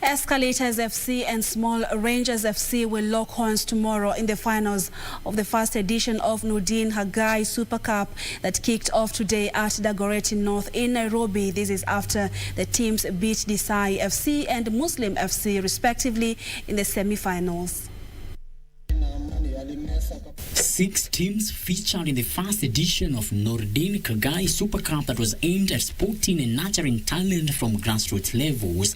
Escalaters FC and Small Rangers FC will lock horns tomorrow in the finals of the first edition of Noordean Khagai Super Cup that kicked off today at Dagoretti North in Nairobi. This is after the teams beat Desai FC and Muslim FC respectively in the semi-finals. 6 teams featured in the first edition of Noordean Khagai Super Cup that was aimed at sporting and nurturing talent from grassroots levels.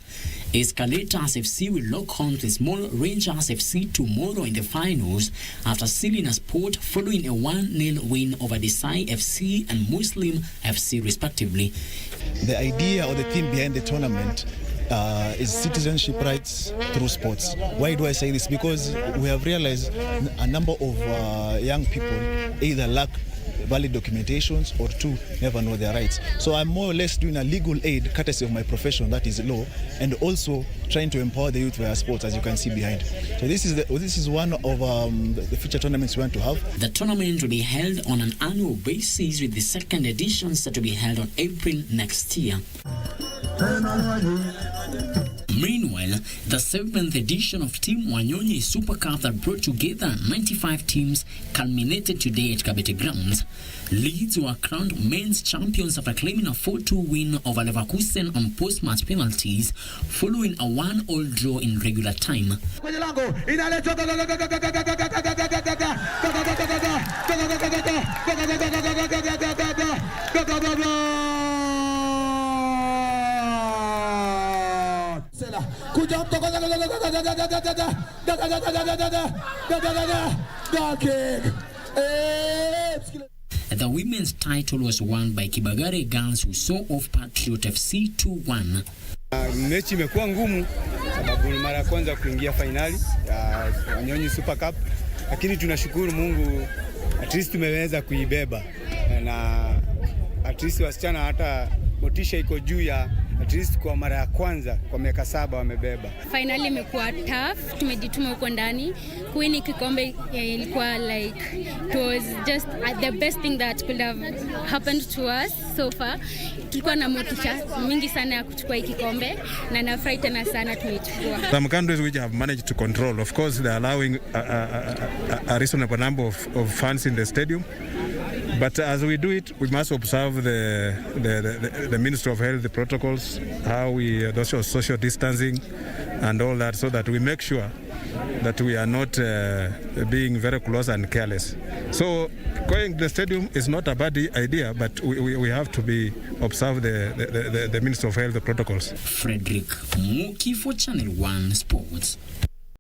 Escalaters FC will lock horns with Small Rangers FC tomorrow in the finals after sealing a spot following a 1-0 win over Desai FC and Muslim FC respectively. The idea or the theme behind the tournament is citizenship rights through sports. Why do I say this? Because we have realized a number of young people either lack valid documentations or 2 never know their rights. So I'm more or less doing a legal aid courtesy of my profession, that is law, and also trying to empower the youth via sports, as you can see behind. So this is one of the future tournaments we want to have. The tournament will be held on an annual basis, with the second edition set to be held on April next year. Meanwhile, the 7th edition of Team Wanyonyi Super Cup that brought together 95 teams culminated today at KBC grounds. Leeds were crowned men's champions after claiming a 4-2 win over Leverkusen on post-match penalties following a 1-1 draw in regular time. The women's title was won by Kibagare girls who saw off Patriot FC 2-1. Mechi imekuwa ngumu sababu ni mara ya kwanza kuingia finali ya Wanyonyi Super Cup, lakini tunashukuru Mungu at least tumeweza kuibeba, na at least wasichana hata motisha iko juu ya at least kwa mara ya kwanza kwa miaka 7 wamebeba. Finali imekuwa tough, tumejituma huko ndani. Kuwini kikombe ilikuwa like it was just the best thing that could have happened to us so far. Tulikuwa na motisha mingi sana ya kuchukua hiki kikombe na nafurahi tena sana tumechukua. Some countries which have managed to control, of course they are allowing a reasonable number of fans in the stadium. But as we do it, we must observe the Ministry of Health, the protocols, how we social distancing and all that, so that we make sure that we are not being very close and careless. So going to the stadium is not a bad idea, but we have to observe the Ministry of Health, the protocols. Frederick Muki for Channel 1 Sports.